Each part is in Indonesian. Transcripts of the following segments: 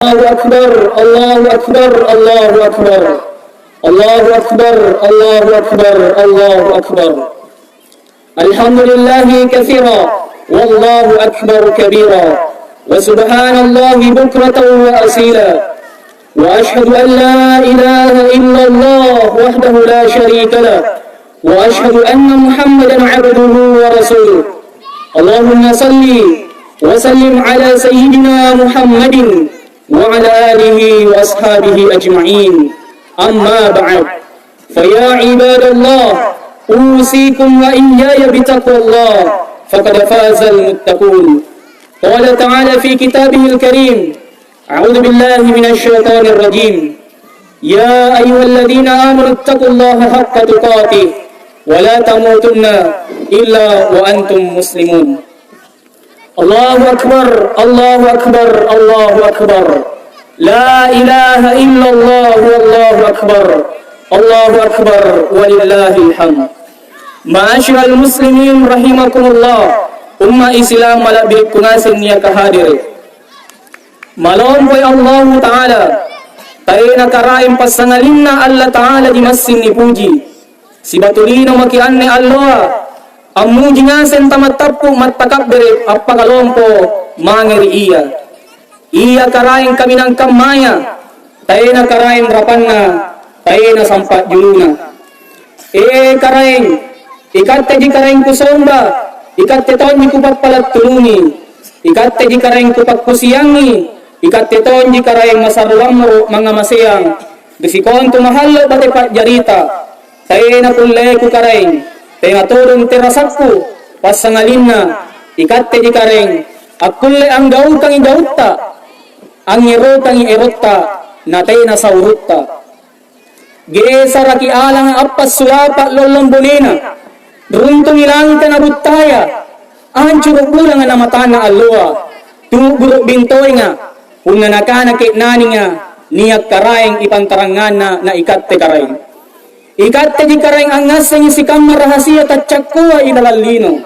الله أكبر الله أكبر الله أكبر الله أكبر الله أكبر الله أكبر الحمد لله كثيرا والله أكبر كبيرا وسبحان الله بكرة وأصيلا وأشهد أن لا إله إلا الله وحده لا شريك له وأشهد أن محمدا عبده ورسوله اللهم صل وسلم على سيدنا محمد وعلى آله وأصحابه أجمعين أما بعد فيا عباد الله أوصيكم وإياي بتقوى الله فقد فاز المتقون قال تعالى في كتابه الكريم أعوذ بالله من الشيطان الرجيم يا أيها الذين آمنوا اتقوا الله حق تقاته ولا تموتن إلا وأنتم مسلمون الله أكبر الله أكبر الله أكبر لا إله إلا الله والله أكبر الله أكبر ولله الحمد معاشر المسلمين رحمكم الله Ummah Islam malabik kunasin niya kahadiri malon boy Allah Ta'ala tayo nakaraim pasangalin na Allah Ta'ala di masin ni puji si batulino makian ni Allah ang muji nga sen tamatappo matakabere apakalompo mangeri iya karain kami ng kamaya tayo na karain rapan na tayo na sampat juluna karain ikatte di karain kusomba ikatte taon di kupapalat tulungi ikatte di karain kupagpusiyangi ikatte taon di karain masarulamo mga masayang bisikon tumahalo pati jarita tayo na kulay ku karain tayo nga turong terasakku pasangalin na ikatte di karain akulle ang gautang igauta ang irotang ierota na tayo na saurutta geesa raki alang apas sulapa lolombulina Runtong ilang ka na butaya, ang churupula nga namata na alua, tuguro bintoy nga, kung nanakanak nani nga, niyak karaing ipantarangan na ikatte karaing. Ikatte di karaing ang ngasa niya si kamarahasiya tatsyakkuwa idalalino,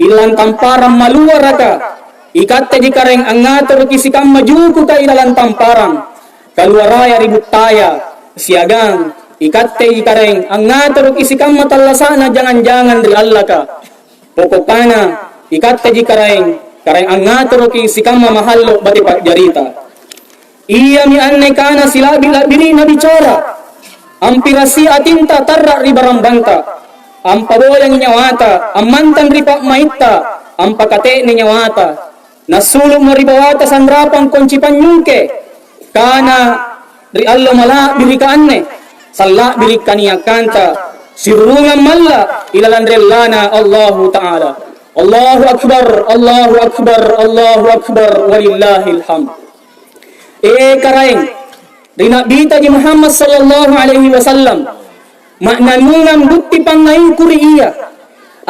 ilang tamparang maluwa raka, ikatte di karaing ang ngator ki si kamajuku ta idalang tamparang, kaluaraya ributaya, siagang, ikatte ikareng ang ngator isikang matalasana jangan-jangan dari Allah ka pokokana ikatte ikareng kareng ang ngator isikang mamahalo bati pagjarita iya mi anne kana sila bilabiri na bicara ang pirasi atinta tarra ribarambanta ang paboyang nyawata ang mantan ripa maita ang pakate ni nyawata nasulong maribawata sandrapang koncipan nyungke kana ri Allah mala birikaanne Salla bilik kaniya kanta sirungan malla ilalandrellana Allahu Ta'ala Allahu Akbar Allahu Akbar Allahu Akbar walillahil hamd karaing rinabita di Muhammad sallallahu alaihi wasallam maknanungan bukti pangain kuriya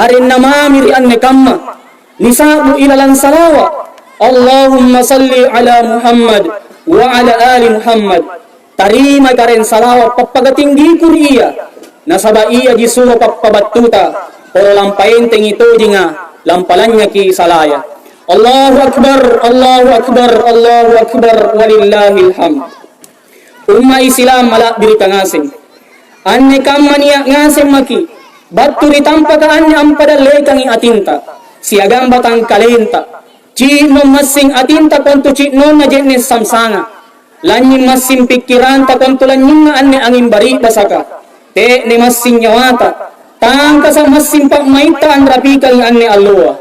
arin namamiri anne kamma nisabu ilalan salawa Allahumma salli ala Muhammad wa ala ali Muhammad tarima karen salawat papagatinggi kuriya nasaba iya jisulo papabatuta pero lampain tingito dinga lampalanya ki salaya Allahu Akbar Allahu Akbar Allahu Akbar walillahil hamd umma Islam mala birita ngasing anne kamania ngasing maki baturi tampa ka anne ampadale kang atinta siagang batang kalenta ci no masing atinta kontu ci no na jenis samsanga lanying masin pikiran ta kontulan yung anne angin bari basaka te ni masin nyawata tangka sa masin pagmaita ang rapikal anne alwa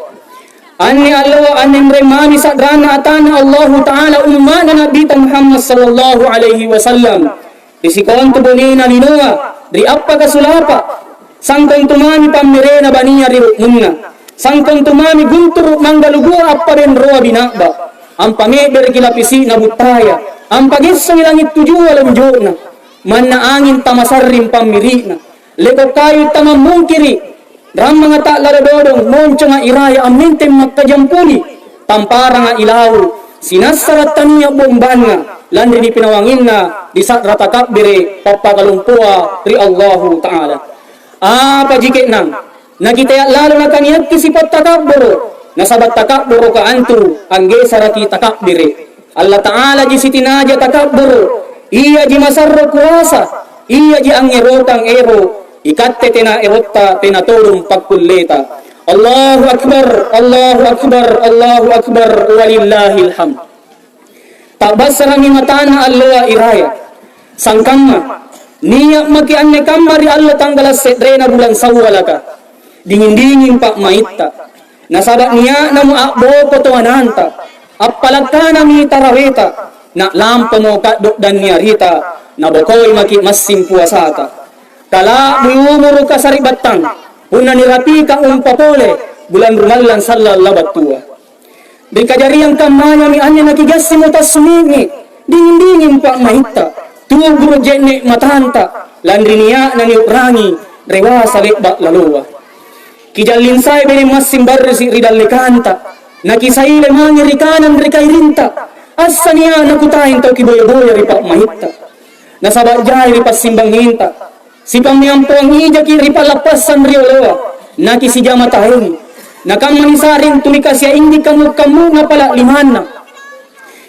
anne mremani sa drana atana Allahu Ta'ala umma na nabita Muhammad sallallahu alaihi wasallam isikon tubunina ninua ri appa kasulapa sangkong tumami pamirena baniya ri munna sangkong tumami guntur manggalugua appa ren roa binakba ang pameber kilapisi na butaya ang pagisang langit tujuh alam jona man na angin tamasarrim pamiri na leko kayo tamamungkiri ram mga takladodong moncho nga iraya amintem magkajampuli tampara nga ilaw sinasarat taniya bomban nga landi ni pinawangin na di sa ratakabire papakalumpuwa ri Allahu Ta'ala pajikit nang nagitaya lalo na kaniyat kisipat takaburo nasabat takaburo ka antu angge saraki takabire Allah Ta'ala ji sitinaja takabbur, iya ji masarro kuasa, iya ji ang erotang ero, ikatte tena erotta tena tolong pakkulleta. Allahu Akbar, Allahu Akbar, Allahu Akbar, walillahil hamd. Tabasara mi matana Allah iraya, sangkamma, niya maki anne kamari Allah tanggalas sedrena bulan sawalaka, dingin-dingin pak maitta, nasabak niya namu akbo potoananta, appalagkana mi taraweta, na lampa mo kadok dan niyarita, na bokoy maki masim puasata. Kala buyumuro ka saribatang, una nirapi ka umpapole, bulan rumalan salalabat tua. Di kajariang kamaya mi anya nakigassi mo tas sumingi, dingin-dingin pak mahita, tugro jene matanta, landri niya na niurangi, rewa salekba lalowa. Kijalinsay bini masim barrisi ridalekanta, nakisaile mangi rikanan rikairinta, asa niya nakutahin tau kiboya-boya ripak mahita. Nasabak jay ripas simbanghinta, si pamiyampo ang ijaki ripalapasan riolowa, nakisija matahin, nakamanisarin tulikasya hindi kamu nga pala limana.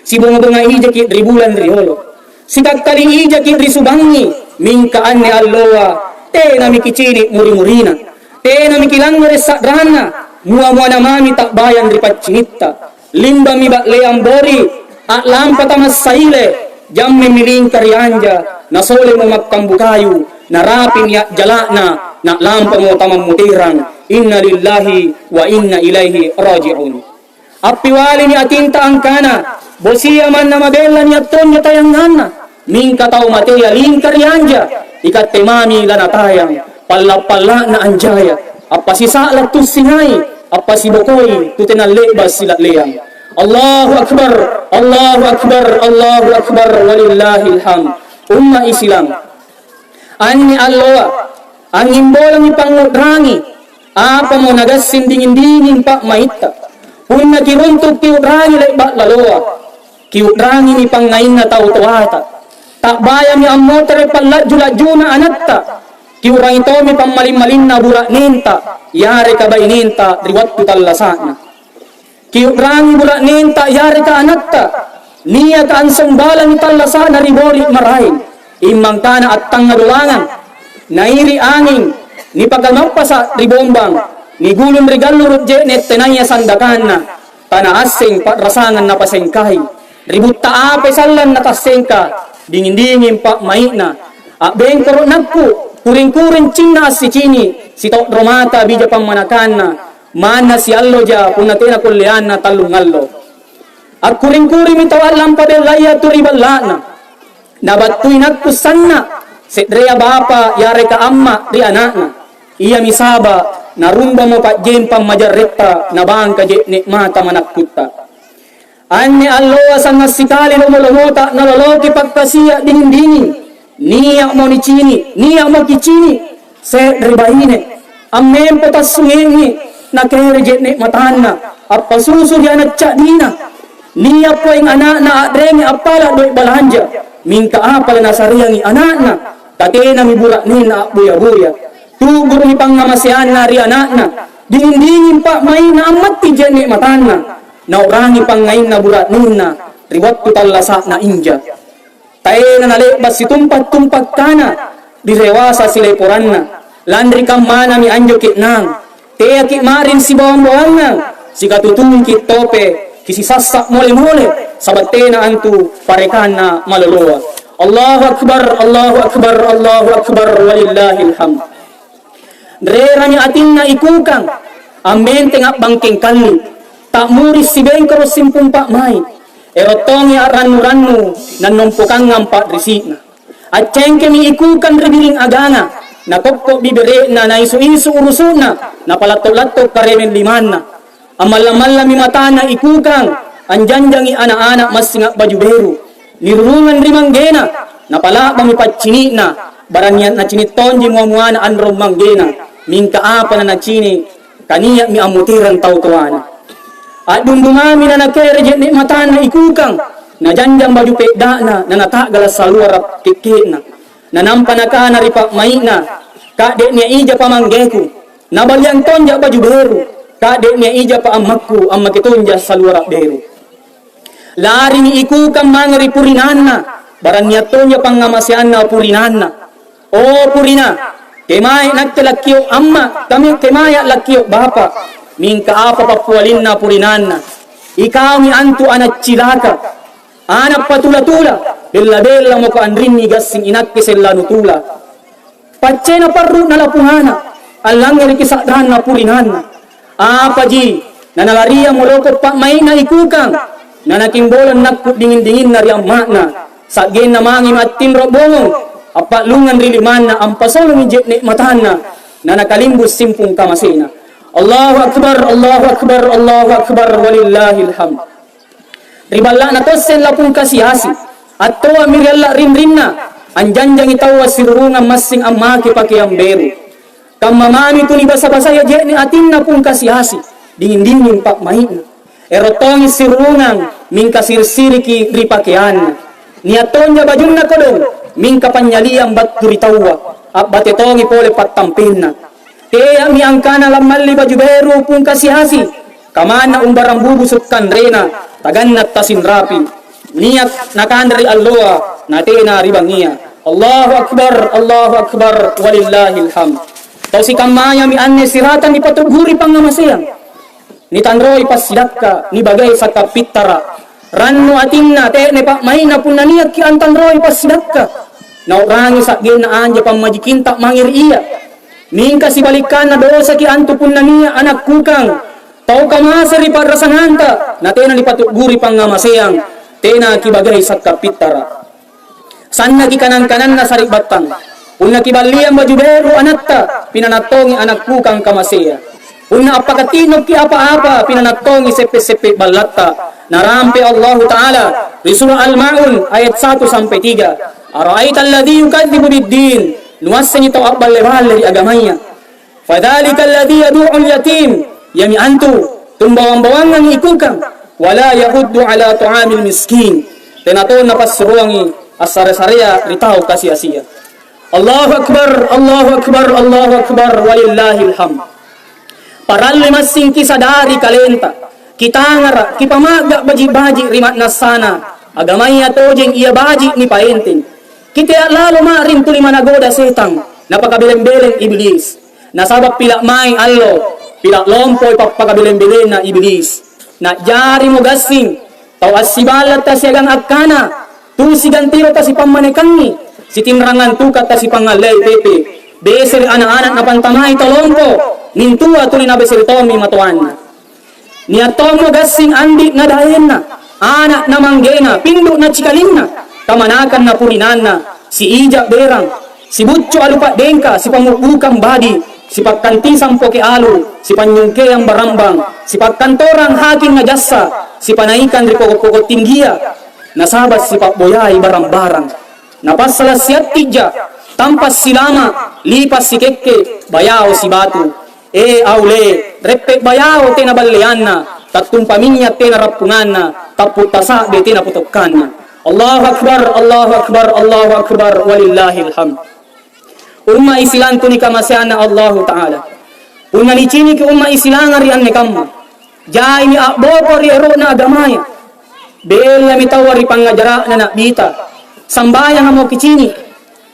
Si bunga ijaki ribulan riolo, si kakali ijaki risubangi, mingkaan ni alloa, te na mikicini muri-murina, te na mikilang resadrana, mua-mua na mami takbayan ripat cinitta, limba mi bakleang bori, at lampatamas saile, jam mimiling karyanja, nasole mo magkambukayo, narapin ya jalana, na lampa mo tamang mutirang, inna lillahi wa inna ilaihi raji'un. Apiwali ni atinta ang kana, bosiya man na mabela ni aton niya tayang nana, mingka tao mateya ling karyanja, ikat temami lanatayang, pala na anjaya, apasisa tus sinay, apasibokoy, tutinalebas sila leyang. Allahu Akbar, Allahu Akbar, Allahu Akbar, walillahil hamd. Umma Islam, ani Allah, ang imbolang ipangudrangi, apa mo nagasin dingin-dingin pa maita, punna kiruntuk kiudrangi lekbak laloa, kiudrangi ni pangain na tau-tuata, takbaya mi ammotere palajula-juna anatta, kiurang ito mi pamalim-malim na burak ninta, yare kabay ninta, riwat tutallasana. Kiudrangi burak ninta, yare ka anatta, niya ka ansang balang itallasana ribori marahin, imang kana at tangadulangan, nairi angin, ni pagkamapa sa ribombang, ni gulong regalo rutje net tenaya sandakan na, tanaasing rasangan na pasengkahi, ribut taape salan na tasengka, dingin-dingin pa maina, abeng karo nagku, kuring-kuring cina si cini, si tok romata bija pang manakan na, mana si allo ja punatina kullian na talungallo. At kuring-kuring ito alam pa belaya turibalana, nabatuy nagpusan na, sedrea bapa yare ka amma di anak na, iya misaba narumba mo pa jen pang majarreta na bang ka jen mata manakutta. Ane alloa sang nasikali lumulumota na loloki pagkasiya dingin-dingin, niya mo ni chini, niya mo kichini, se ribahine, amen po tas sungingi, na kere jen matana, apasuso diya nagtsadina, niya po yung anak na adrenge apala doy balanja, mingka apala na sariyangi anak na, tate na miburak ni na buya-buya, tugur ni pang namasihan na ri anak na, dingin-dingin pa may na amat ti jene matana, na orangi pang ngayon na burak ni na, riwat tutalasa na India. Tayo na nalibas si tumpat-tumpat kana, direwasa sila ipuran na, landri kang mana mi anjo kitnang, teya kitmarin si bawang-bawang na, si katutungin kitope, kisisasak mole-mole, sabate na antu parekan na maluluwa. Allahu Akbar, Allahu Akbar, Allahu Akbar, walillahil hamd. Drera ni atin na ikukang, amen tengak bangking kali, tak muris si bengkaro simpung pak may, erotong ya ranu-ranu, nanumpukang ngampak risina. At cengke mi ikukan ribiring agana, nakopko bibire na naisu-isu urusuna, napalato-lato karemen limana. Amal-amal mi mata na ikukang, anjanjang i anak-anak masingak baju beru, nirurungan rimang gena, napala mamipad chini na, barangyan na chiniton di muamuana anrom manggena, mingka apa na chini, kaniya mi amutiran tau-tuana. At dumdumami na nagkerejet ni mata na ikukang, na janjang baju pekda na natagalas sa luar kikit na, nanampana na ripak maik na, kadek niya ija pamanggeku, nabalyang tonja baju beru, kadek niya ija pa amakku, amakitunja sa luar beru. Lari ni ikukang mangari purinanna. Baran niya tonya pangamasian na purinanna. O purina, kemay nagkalakyo amma, kami kemaya lakyo bapa. Mingka apa papualin na purinanna. Ikaw mi antu anak cilaka. Anak patula-tula. Bella-bella mo ko anrin ni gasing inakki sila nutula. Pacay na paru na lapuhana. Alang nga rikisadhan na purinanna. Apa ji, nanalariya mo lokot pa may na ikukang. Na nakimbolan nakut dingin-dingin na riyang makna. Sa gen na mangi matin robongong. Apa lungan riliman na ang pasolong ijek nikmatan na nakalimbus simpung kamasina. Allahu Akbar, Allahu Akbar, Allahu Akbar, walillahil hamd. Riballa na tosen lapung kasihasi. At toa mirialla rin na. Anjanjang itawa sirurungan masing amaki pakiamberu. Kamamami tu ni basa-basaya jek ni atin na pung kasihasi. Dingin-dingin pak mahina. Erotongi sirungan mingka sirsiriki ripakean. Niatonnya bajun na kodong mingka panyaliang batturitawa at batetongi pole patampinna. Kaya mi angkana lamali baju beru pung kasihasi. Kamana umbarang bubusut kanrena taganat tasin rapi. Niat nakandari alloa natena ribangia. Allahu Akbar, Allahu Akbar, walillahil hamd. Tau si kamaya mi anne siratan ni patuguri pangamasayang. Ni tanroy pasidakka ni bagay sa kapitara. Ranno atinna te ne pak maina pun naniak ki antanroy pasidakka. Naurangi sa gina anja pamajikinta mangir iya. Mingka si balikan na dosa ki antu pun nania anak kukang. Tau kamasari parasanganta na tena ni patuguri pangamasayang. Tena ki bagay sa kapitara. Sanna ki kanan-kanan na sarik batang. Una ki baliang baju beru anatta pinanatongi anak kukang kamasaya. Una apakatinog ki apa-apa pinanatongi sepe-sepe balata. Narampe Allah Ta'ala di surah Al-Ma'un ayat 1 sampai 3. Ara'aita alladhi yukadzibu bid-din. Lumasan ito abbal-lebal dari agamanya. Fadhalika alladhi yadu'ul yatim. Yami antu tumbawang-bawang ng ikukang. Wala yahuddu ala tu'amil miskin. Tenaton na pasruangi asara-saraya ritaw kasi-asiya. Allahu Akbar, Allahu Akbar, Allahu Akbar, walillahil hamd. Paralli masing kisadari kalenta. Kitangara, kipamaga baji-baji rimat nasana. Agamaya tojeng iya baji ni paenting. Kita lalo marin tuli managoda setang. Napakabileng-beleng iblis. Nasabak pilak may allo. Pilak lompoy papakabileng-beleng na iblis. Na jari mo gasing. Tawas sibalat ta siyagang akana. Tusigan tiro ta si pamanekangi. Si timrangan tukat ta si pangalay pepe. Besel anak-anak na pantamay talompo. Nintua tuli na besel tomi matuan. Niatong mo gasing andi na dahin na. Anak na manggena. Pindok na chikalin na. Kamanakan na purinan na. Si Ija berang. Si Butcho alupat dengka. Si pamukukang badi. Si pagkantisang poke alu. Si panyungke ang barambang. Si pagkantorang haking na jasa. Si panaikan ripokok-pokok tinggia. Nasabat si pakboyay barang-barang. Napasalas siat tija. Tampas si lama. Lipas si keke. Bayaw si batu. Aule, repek bayaw tena balian na, tatum paminya tena rapungan na, taputasa be tena putukan na. Allahu Akbar, Allahu Akbar, Allahu Akbar, walillahil hamd. Umma isilan tu ni kamasyan na Allahu Ta'ala. Una ni chini ki umma isilan rian ni kamma. Jai ni akboko ri ero na agamaya. Bela mi tawari pangajara na nakbita. Sambayang mo kichini.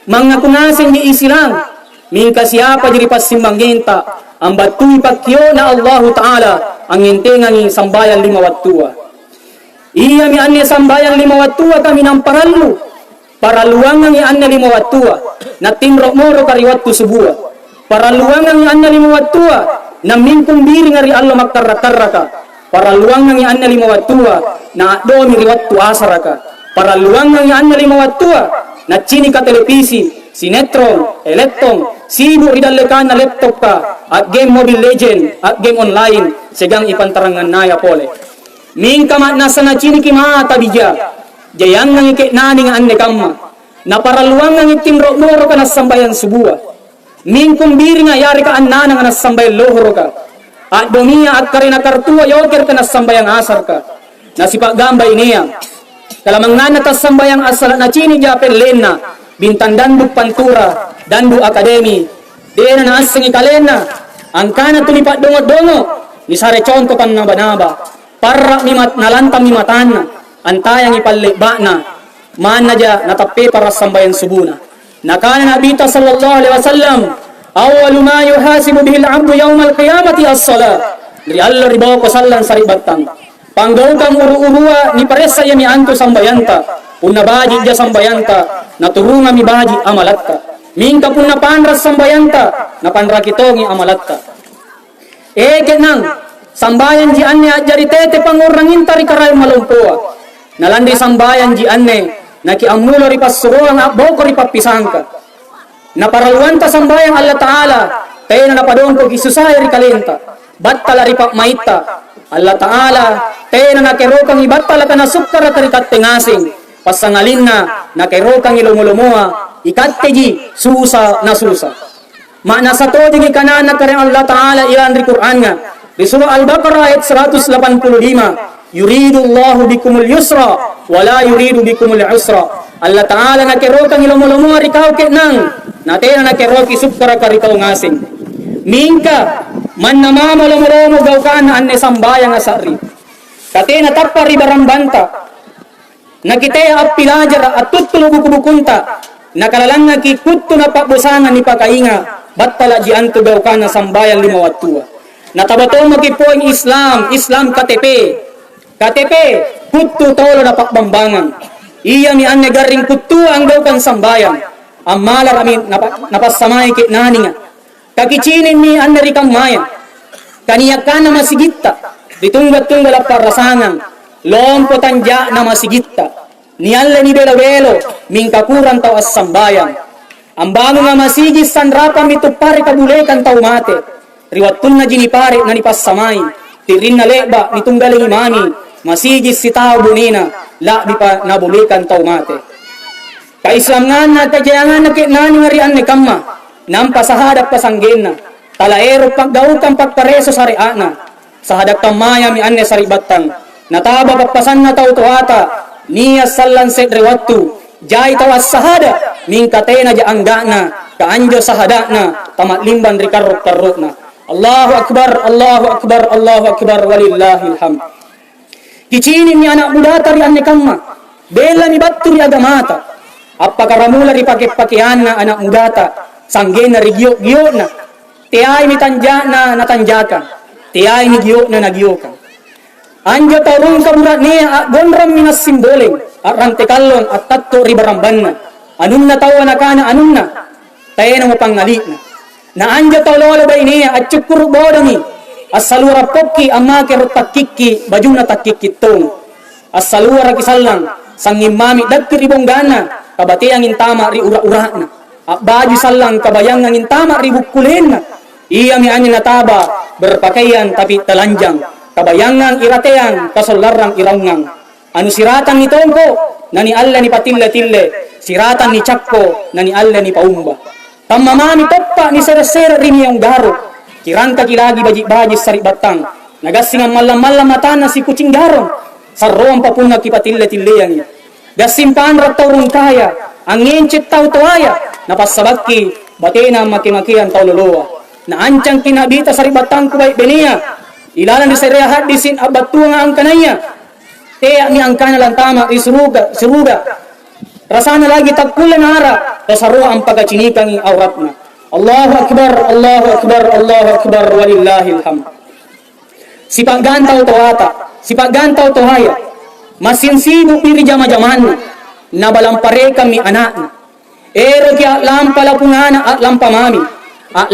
Mga kunasin ni isilan. Mingka siapa jadi pasimbangenta. Ang batu'y pagkyo na Allah Ta'ala ang intingang sambayan 5 wattua. Iya mi anne sambayan 5 wattua kami ng parallu. Paraluangang i anne 5 wattua na timrok moro kariwattu subuwa. Paraluangang i anne 5 wattua na mingkong biri nga ri Allah magkarra-karraka. Paraluangang i anne 5 wattua na adomi riwattu asaraka. Paraluangang i anne 5 wattua na chini ka televisi. Sinetron, elektron, sibu ridalekan na laptop ka at game Mobile Legend at game online segang ipantarangan naya pole. Ming kamat nasa na chini kima tabija. Jayang nang ikit nani nga anne kamma. Naparaluang nang itimro loro ka nasambayan subuwa. Ming kumbiri nga yari ka anana nga nasambayan lohoro ka. At dumiya at karina kartua yoker ka nasambayang asar ka. Nasipak gambay niya. Kalamangan na tasambayang asal na chini japel lena. Bintang Danduk Pantura, Dandu Academy. Diyan na asing ikalena. Ang kana tulipat dongo-dongo. Ni sare conto pan naba-naba. Para mimat nalantam mi matan. antayang ipalliba na man na dya natapi para sambayan subuna. Nakana nabita sallallahu alaihi wasallam, awwalu ma yuhasibu bihi al-'abdu yawm al-qiyamati as-salat. Dari Allah ribaw ko sallan saribatang. Panggaw kang uru-urua ni paresa yami anto sambayanta. Una baji dya sambayanta, naturunga mi baji amalatta. Mingka pun na panras sambayanta, na panrakitongi amalatta. Kenang sambayan ji anne ajari tete pangurangin tari karay malumpuwa. Nalandi sambayan ji anne nakiamulo ri pasuruang aboko ri papisangka. Naparaluanta sambayang Allah Ta'ala tayo na napadong ko gisusay ri kalenta. Battala ri maita Allah Ta'ala tayo na nakirokang ibattala ka nasukar at rikat tingasing. Pasangalin na nakirokang ilumulumuha ikatteji susa na susa. Makna sa to digi kanan nagkareng Allah Ta'ala ilan ri Qur'an nga. Di surah Al-Baqarah ayat 185, yuridu Allahu bikumul yusra wala yuridu bikumul usra. Allah Ta'ala nakirokang ilumulumuha rikaw kenang natin na nakiroki sukara ka rikaw ngasing. Mingka man namamalamulomo gaw ka na anne sambayang asari. Kati natappa ri barambanta nakitaya at pilajar at tutulubukubukunta nakalalang nakikutto na pabusangan ni pakainga battala di anto gaw ka na sambayan limawattua. Natabato magipo ang Islam KTP kutto tolo na pakbambangan. Iya mi anne garing kutto ang gaw kan sambayan. Ang malar amin napasamay kit naninga. Kakicinin mi anne rikang mayan. Kaniyak ka na masigitta ditunggat-tunggal at parasangan. Lompo tanja na masigitta. Niyalla ni belo-belo mingkakuran tao as sambayan. Ang bago nga masigis sanrapa mitupari kabulekan tao mate. Riwatun na jinipari na nipassamay. Tirin na leba nitunggaling imami. Masigis si tao bunina. Labi pa nabulekan tao mate. Kaislam nga na tajayangan na kinani nga riyan ni kama. Nampasahadap pasanggen na. Talaero pagdaw kang pagpareso sa riana. Sa hadak tamaya mi anne sa ribatang. Nataba papasan na tao tuwata. Niya sallan set rewatu. Jai tawas sahada. Mingkatena ja angga na. Kaanjo sahada na. Tamatlimban rikarrok-karrok na. Allahu Akbar, Allahu Akbar, Allahu Akbar, walillahil hamd. Kicinin ni anak muda tari anne kamma. Bela mi battu ri agamata. Apakaramula ri pakipakian na anak mudata. Sangge na ri giyo na. Tiay mi tanja na natanjakan. Tiay mi giyo na nagyokan. Anjo tarong kaburat niya gonram minas simboleng at rantekalon at tatto ribaramban na. Anun na tawa na kana anun na. Tayo na mo pangali na. Na anjo tawlolo ba niya at tsukur bodangi. As salura pokki amakir takiki bajung na takikitong. As salura kisalang sangimami dagkir ibonggana kabati ang intama ri ura-ura na. At baju salang kabayang ang intama ri bukulin na. Iya mi anya nataba berpakaian tapi telanjang. Kabayangang irateang, kasolarang iraungang. Anu siratan ni tongko, nani alla ni patille-tille. Siratan ni cakko, nani alla ni paumba. Tamamani toppa ni ser-ser rini yung garo. Kirangka kilagi baji-baji sari batang. Nagasing ang malam-malam matana si kucing garong. Sarroang papuna ki patille-tille yang. Gasimpan ratawrong kaya, ang ngencet tau tuaya. Napasabaki, batena maki-makian tau loloa. Naancang kinabita sari batang kubay benia. Ilalan di saya hadisin abatu nga ang kanaya. Teya ni ang kanalang tama isuruga. Rasana lagi tagkulan hara. Kasaro ang pagacinikang aurat na. Allahu Akbar, Allahu Akbar, Allahu Akbar, walillahil hamd. Si paggantaw tohata, si paggantaw tohaya. Masinsibo piri jama-jaman na balampare kami anak na. Ero kaya lampala pungana at lampamami. At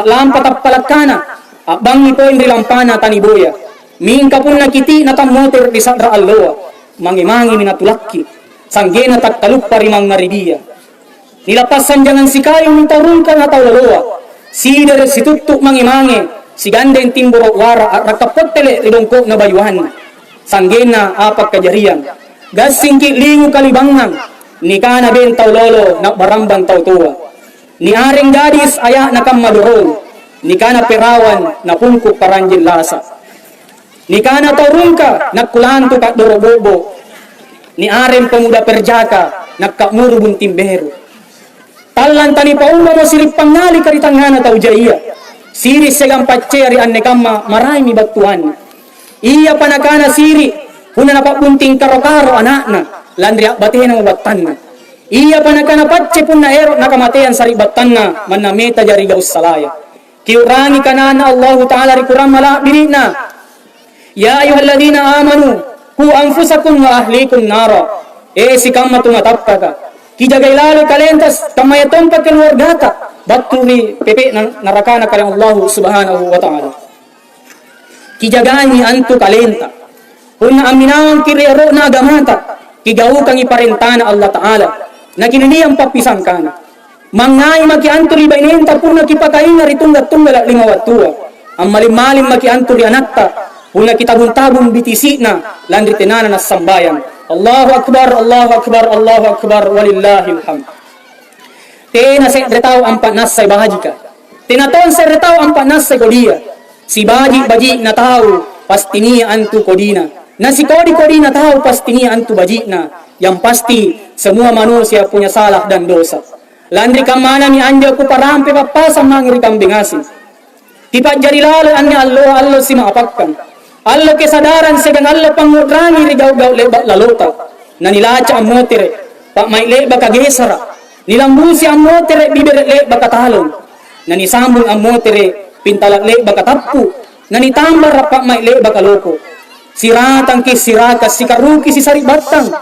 lampatapalakana. Abang ni po hindi lampana taniboya. Mingka pun nakiti na tamoter di sadra alloa. Mangimangi minatulaki. Sangge na taktaluk parimang naribiya. Nilapasan jangan si kayo ni tarun ka na taulaloa. Sider si tutuk mangimangi. Si ganden timburo wara at rakapotele ridongko na bayuhan. Sangge na apak kajarian. Gasingki lingu kalibangang. Ni kana ben taulolo na barambang tautua. Ni aring gadis aya na kamadurong. Ni kana perawan na pungkuk paranjil lasa. Ni kana taurungka nagkulanto ka dorobobo. Ni arem pemuda perjaka nagkamuru buntimberu. Talan tani paumba mo sirip pangali karitangana tau jaya. Siri segang paceri anne kamma maray mi batuan. Iya panakana siri Huna napabunting karo-karo anakna, landri batin ang batanna. Iya pa nakanapatse pun na ero nakamatean sa ribatanna, manameta jari gaus salaya. Kiurangi kanana Allah Ta'ala rikuram mala birina. Ya ayyuhalladzina amanu, ku anfusakum wa ahlikum nara. Si kamma tumatapaka. Kijagay lalo kalentas, kamayatong pagkaluargata. Baturi pepe narakana kalang Allah Subhanahu wa Ta'ala. Kijagani antu kalenta. Kung aminawang kirero na agamata, kigaw kang iparentana Allah Ta'ala, na kiniliyang papisang kana. Mangay makiantuli bainenta pun nakipakain na ritunggat-tunggal at lingawatua. Ang malim-malim makiantuli anakta, pun nakitabong-tabong bitisi na, landri tenana na sambayan. Allahu Akbar, Allahu Akbar, Allahu Akbar, walillahil hamd. Tena sa retaw ang panas sa bahaji ka. Tinaton sa retaw ang panas sa kodiya. Si baji na tao, pastini antu kodina. Na si kodi na tao, pastini antu baji na. Yang pasti, semua manusia punya salah dan dosa. Landri kamana ni anja ku parampe papasang mangiri kambingasi. Tipat jari lalo anni allo si maapakkan. Allo kesadaran segang allo pangudrangi rigaw-gaw lebat lalota. Na nilaca ang motere, pak may leba kagesara. Nilambusi ang motere, bibere leba katalon. Na nisambong ang motere, pintalak leba katappu. Na nitambar pak may leba kaloko. Siratang kis sirakas, sikaruki si saribatang.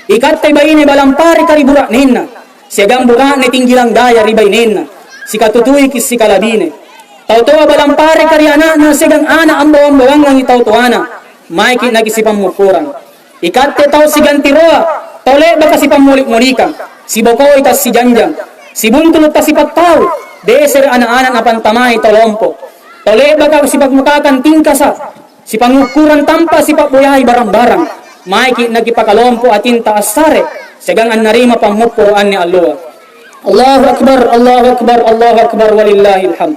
Ikatay ba ini balampari kariburak nina. Siagang burak ni tinggilang daya ribay nina. Sikatutuy kis sikalabine. Tautoa balampari kari anak na sigang ana ang bawang-bawang ng itautuana. Maiki nagisipang mukurang. Ikatay tau sigang tiroa. Taule baka si pamulik-mulikang. Si bokoy tas si janjang. Si buntulot tas si pattaw. Deser ana-ana na pantamay tolompo. Taule baka si pagmukakan tingkasa. Si pangukuran tampa si pakbuyahay barang-barang. Maiki nagipakalompo atin taas sare. Segang an narima pangmupuruan ni Allah. Allahu Akbar, Allahu Akbar, Allahu Akbar, walillahil hamd.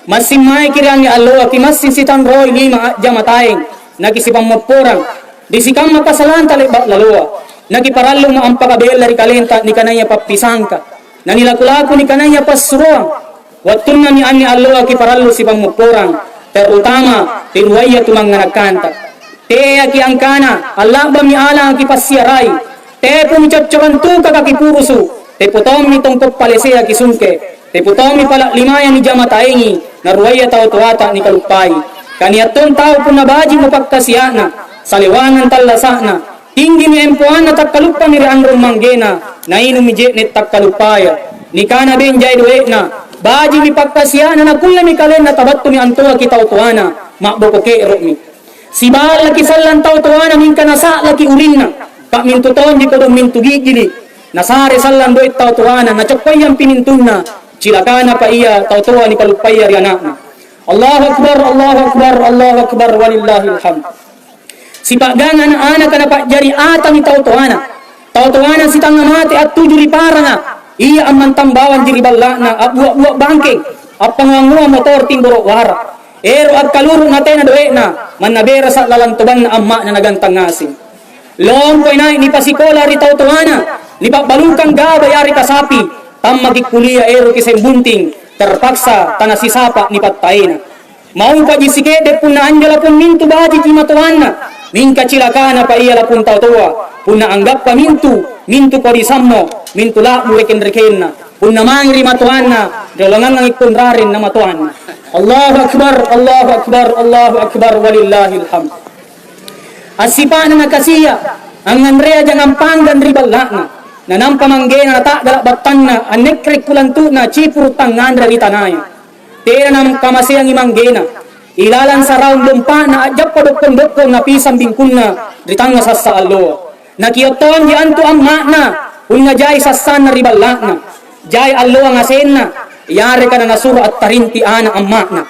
Masin maiki rin ni Allah, kimasin si tanroy lima jamataing. Nagisipang mupurang. Disikang makasalan talibak lalua. Nagiparalo mo ang pagabela ri kalenta ni kanaya papisangka. Nanilakulaku ni kanaya pasuruang. Watun na ni ani Allah kiparalo si pangmupurang. Terutama, tinuwaya tumang nagkanta. Te aki angkana, Allah ba mi ala ang kipasyaray. Te pumicapcapan tu kakakipurusu. Te putom ni tongkop palesea kisunke. Te putom ni pala limayan ni jamataingi. Naruwaya tao tuwata ni kalupay. Kaniaton tao punabaji mo pagkasiyana. Saliwangan talasana. Tinggi mi empuan na takkalupa ni Andron Manggena. Nainu mi jetnet takkalupaya. Ni kana ben jay duwe na. Baji mi pagkasiyana na kulla mi kalen na tabatto mi antua kita utuana. Makboko ke mi. Si bahal laki salan tao tuana minka nasa laki ulina. Pak mintuton di kodong mintugigili. Nasare salan doit tao tuana. Nachapay ang pinintuna. Cilakana pa iya tao tuwa ni kalupaya ri anakna. Allahu Akbar, Allahu Akbar, Allahu Akbar, walillahil hamd. Si paggangan anak na jari atang ni tao tuana. Tao tuana si tangamate at tujuli para na. Iya ang mantambawan diri balla na buak-buak bangking. At pangangua motor timburo wara. Ero at kaluro natin na doe na. Manabera sa lalantuban na amma na nagantang ngasin. Loong ko inay ni pasikola ri tao tuana. Ni pabalukang gabay ari kasapi. Tam magikuliya ero kisay bunting. Terpaksa tanasisapa ni patayna. Maung pa jisikede pun na anjala pun mintu baji jimatuana. Mingka cilakana pa iya lapun tao tuwa. Pun na anggap pa mintu ko di sammo. Mintu la mureken-reken na. Pun na mangri matuana. Dalangan ng ikunrarin na matuana. Allahu Akbar, Allahu Akbar, Allahu Akbar, walillahil hamd. Asipa na nagkasiya. Ang Andrea jangan panggan ribala na. Nanampamanggena na ta dalabatan na anekrik kulantu na chipur tangan dari tanaya. Tera nam kamasayang imanggena. Ilalan sa raun lumpa na adjap padokong-dokong na pisang bingkun na ditanga sa aloa. Nakiyoton di anto ang makna. Kung nga jay sasan na ribala na. Jay aloa nga sen na. Iyari ka na nasuro at tarinti ana ang makna.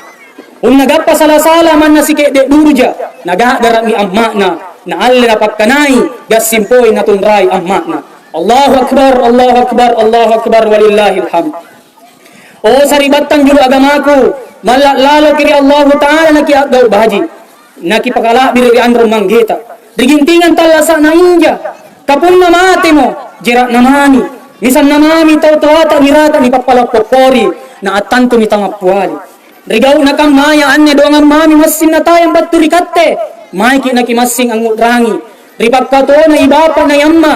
Kung nagapa salasala man na sike de durja. Nagadara mi ang makna. Na alla na pagkanay. Gasimpoy na tunray ang makna. Allahu Akbar, Allahu Akbar, Allahu Akbar, walillahil hamd. O saribatang julu agamaku, lalo kiri Allah Ta'ala nakiagaw bahaji, nakipakala biri Andron Manggeta. Digintingan talasa na India, kapun namate mo, jirak namani, misan namami tau-tawata mirata ni papalapopori, na atanto ni tangapuali. Rigaw na kang maya anya doang ang mami masin na tayang baturikate, maiki nakimasing ang rangi ripagkato na ibapa na yamma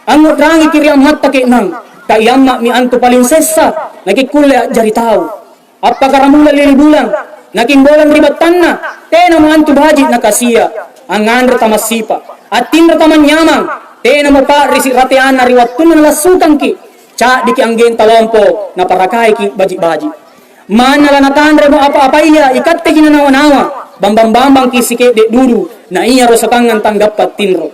ang rangi kiri amat takinang kayamma mi anto palinsesa nakikule jari tao apakaramula lilibulang nakimbolang ribatan na tena mo anto baji nakasiya ang andra tamasipa at tinra taman yamang tena mo pa risi ratean na riwatun na lasutan ki cha diki anggen talompo na parakay ki baji-baji man nalanatan mo apa-apaya ikatte ginanawa-nawa bambang-bambang kisike de dulu na iya ro sakangan tanggap pat tinro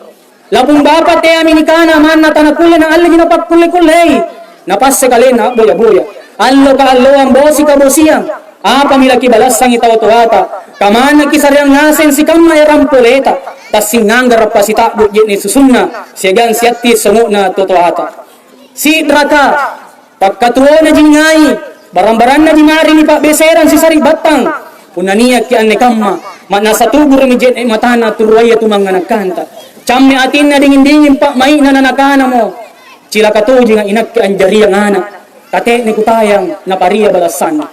lapung bapa te aminikana man natanakule na alle ginapakule-kulay napasse kalena boya-boya allo ka allo ang bosi ka bosiang apa milaki balasang itaw tuwata kamana kisariang ngasen si kamay rampoleta tas sinanggar pa si takbo ni susunna siyagan siyati sungo na tutuhata si draka pagkatuo na jingay barang-barang na dimari ni Pak Beseran si Sari Batang punaniyak ki ane kamma nasa tubur mi jen matana turuaya tumang nakanta camme atin na dingin-dingin Pak mai na nanakana mo sila katuji nga inak ki anjari ang anak kate ni kutayang na pariya balasan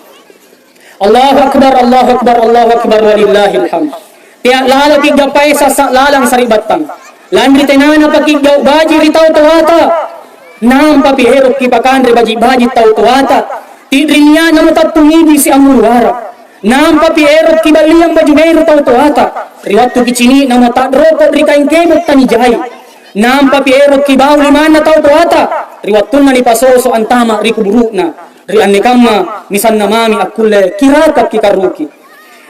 Allahu Akbar Allahu Akbar Allahu Akbar walillahil hamd tiya lalo ki gapay sa lalang Sari Batang landri tenana pakigyaw baji ritaw tawata nam papihero ki pakandre baji-baji taw tawata tidrinya namu tatungidi si amulwara nam papierot kibaliyang bajumero tau tuata riwatu kicini namu tadroko rikain kebot tani jai nam papierot kibau limana tau tuata riwatu na ni pasoso antama rikuburukna ri annikama misan namami akulle kirakap kikaruki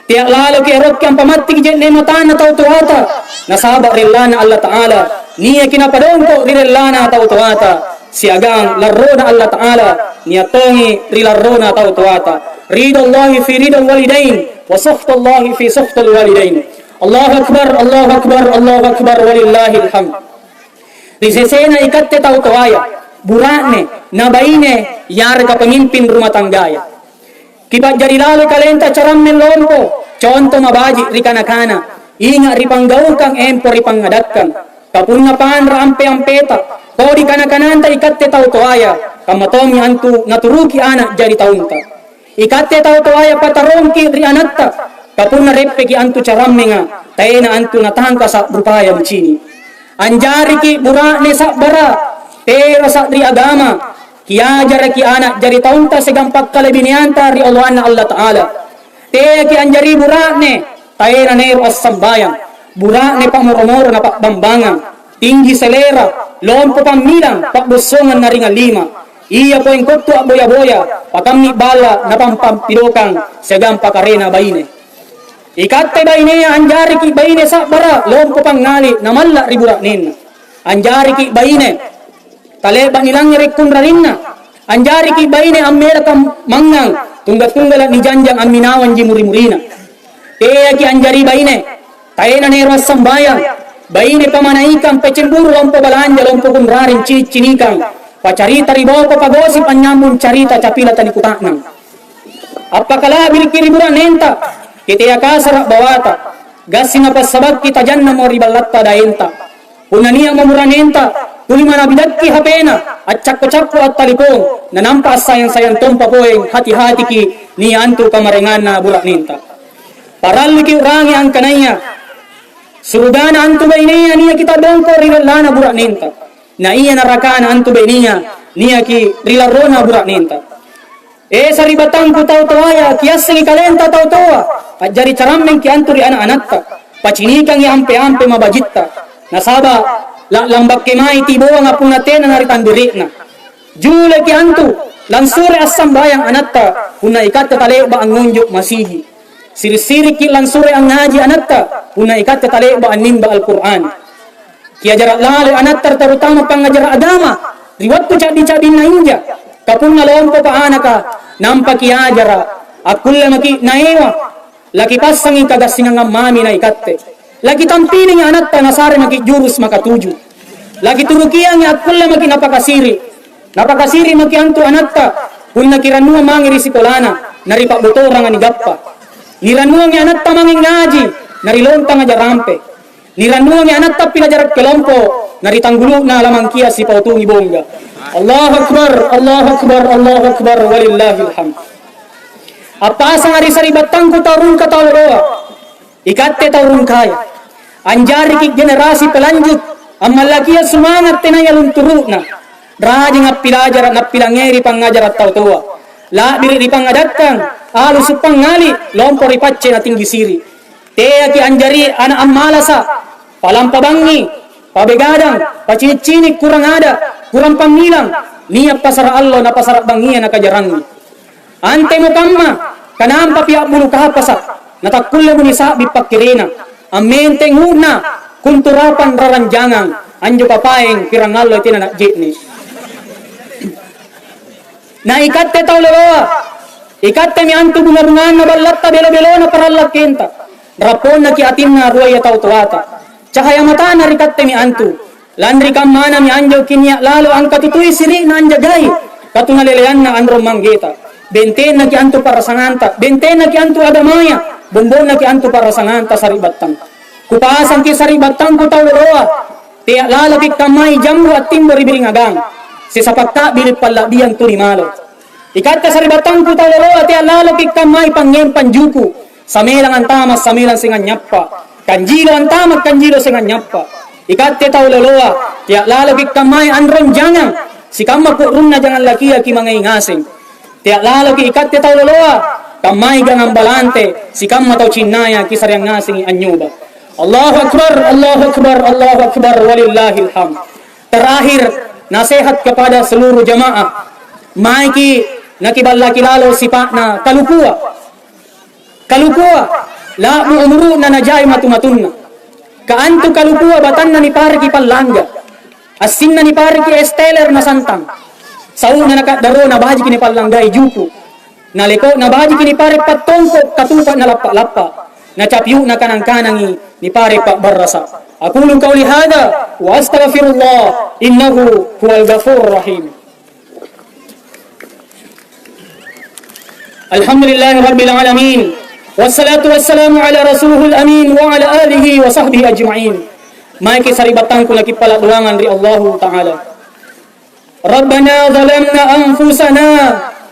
tiak lalo kierot ki ampamati kijen ne matana tau tuata nasaba rilana Allah Ta'ala niya kinapadongko rilana tau tuata siagang larrona Allah Ta'ala niyatongi rilarrona tau tuata ridallahi fi ridal walidain wa sukhtallahi fi sukhtal walidain Allahu Akbar Allahu Akbar Allahu Akbar walillahil hamd risesena ikatte tau tuaya burane nabaine yar ka pemimpin rumah tanggaya kibat jari lalu kalenta caram melompo contoh mabaji rikanakana inga ripanggaw kang empo ripangadakkan kapunna panra ampe-ampeta kau di kanak-kananta ikatte tau toaya kamatomi antu naturuki anak jadi taunta ikatte tau toaya patarongki ri anatta kapuna reppeki antu carammenga taena antu natangka sa rupaya mcini anjari ki burane sa bara tera sa ri agama kiajar ki anak jadi taunta segampak kalebinianta ri Allah Ta'ala te ki anjari burane taena nero as-sambayang burane pamoro-moro na pakbambangan tinggi selera lompo pamilang pakbusongan na ringa lima iya po yung kutu aboya-boya pakamni bala na pampampilokang segang pakarena baine ikatte baine anjari ki baine sa bara lompo pang ngali na malla riburak nina anjari ki baine taleba nilang rekun rarinna anjari ki baine amera kam mangang tunggat-tunggalan ni janjang aminawan jimuri-murina teya ki anjari baine taena nero sambayang baine pamanaikan pecemburu lompo balanja lompo kumrarin cinikang pacarita riboko pagosip anyambun carita capila tani kutaknang apakala bilkiri buran nenta kitiya kasara bawata gasing apa sabab kita janna mo ribalatta daenta punania mamuran nenta kulimana bidakki hapena at cakko-cakko at talikong nanampas sayang-sayang tompa poeng hati-hati ki ni antu kamarengan na burak nenta paral ki urangi ang kanaya surugana antu bainiya niya kita dongko rilana burak nenta na iya narakana antu bainiya niya ki rilarona burak nenta Sari batang ku tau toaya kiasengi kalenta tau toa ajari carameng ki anturi anak-anatta pacinikang i ampe-ampe mabajitta nasaba lambak kemai tiboa ngapuna tena naritandurikna jule ki antu lansure asam bayang anatta kuna ikatta taleba ang ngunjuk masihi siri-siri ki lansure ang ngaji anatta kuna ikatta taleba ang nimba Al-Quran kiajarak lalo anatta terutama pangajar agama riwattu cadi-cadi na inja kapun nalompo pa anaka nampa kiajara akulle maki naewa laki pasangi kagasingang mami na ikatte laki tampiling anatta nasare maki jurus makatuju laki turukiang akulle maki napakasiri maki antu anatta kun nakiranua mangi risikolana naripak botorang ani gappa niranuang anatta mangi ngaji narilontang aja rampe niranuang anatta pinajarak kelompo naritanggulu na lamang kia si pautungi bongga Allahu Akbar Allahu Akbar Allahu Akbar walillahil hamd apa sang ari sari batang ku tarun ka tawroa ikatte tarun kaya Anjari ki generasi pelanjut amalakia semangat tenaya lunturuna. Raja ngapilajar ngapilangeri pangajar atau tua. La diri dipangadatkan alu supangali lompor ipacce na tinggi siri. Tea ki anjari anak amalasa palampabangi pabegadang pacini-cini kurang ada kurang pamilang niat pasar Allah na pasar bangia na kajarangi. Ante mo kamma kanampa piak bulu kahapasa natakulle mo nisa bipakirina. Amin tenguna kunturapan raranjangan anjo papaeng pirangallo tina nak jitni. Na ikatte tau lewa ikatte mi antu bunga-bungaan na balatta belo-belo na paralak kenta rapon na ki atimna ruaya tau tuata cahaya mata na rikatte mi antu landri kamana mi anjo kinya lalo ang katutui siri na anjagai katunalelean na anro manggeta benten na ki antu para sanganta benten na ki antu adamaya bombon na ki antu para sanganta saribatang kupasan ki saribatang ku tau lewa tiak lalapik kamay jambu at timbo ribiringagang sisapakta bilit palabiang tunimalo. Ikatta saribatang ku taloro at alalapik kamay pangyem panjuku. Samelang ang tamas, samelang singan nyappa. Kanjilo ang tamat, kanjilo singan nyappa. Ikatte tauloloa, tiak lalapik kamay anron jangang. Si kama kurun na jangan lakia ki mga ingasing. Tiak lalapik ikatte tauloloa, kamay gangang balante. Si kama tau chinaya ki saryang ngasing anyuba. Allahu Akbar, Allahu Akbar, Allahu Akbar, walillahil hamd. Terakhir, nasihat kepada seluruh jamaah maiki nakiballa kilalo sipa na kalukua la muumuru na najai matumatunna kaantu kalukua batanna ni pariki palangga asinna ni pariki esteller na santang sauna nakadaro na baji kini palanggai juku naliko na baji kini pare patongko katupat na lappa na capyu na kanang-kanangi ni pare pak barrasa. Aqulu qawli hadha wa astaghfirullah innahu huwal ghafurur rahim. Alhamdulillahi rabbil alamin wassalatu wassalamu ala rasulihil amin wa ala alihi wa sahbihi ajma'in. Maiki saribatang kula kipala duangan ri Allah taala. Rabbana zalamna anfusana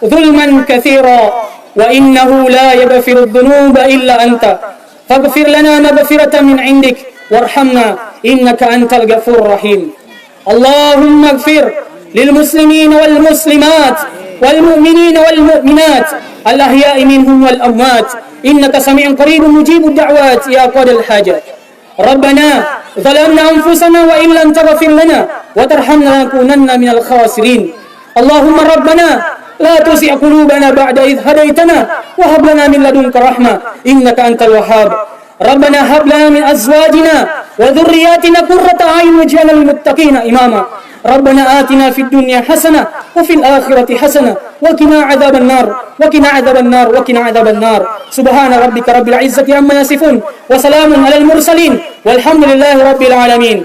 zulman katsira wa innahu la yaghfiru dhunuba illa anta faghfir lana maghfiratan min 'indik وارحمنا إنك أنت الغفور الرحيم اللهم اغفر للمسلمين والمسلمات والمؤمنين والمؤمنات الأحياء منهم والأموات إنك سميع قريب مجيب الدعوات يا قاضي الحاجات ربنا ظلمنا أنفسنا وإن لم تغفر لنا وترحمنا لنكونن من الخاسرين اللهم ربنا لا تزغ قلوبنا بعد إذ هديتنا وهب لنا من لدنك رحمة إنك أنت الوهاب ربنا هب لنا من أزواجنا وذرياتنا قرة أعين واجعلنا للمتقين إماما ربنا آتنا في الدنيا حسنة وفي الآخرة حسنة وقنا عذاب النار وقنا عذاب النار وقنا عذاب النار سبحان ربك رب العزة عما يصفون وسلام على المرسلين والحمد لله رب العالمين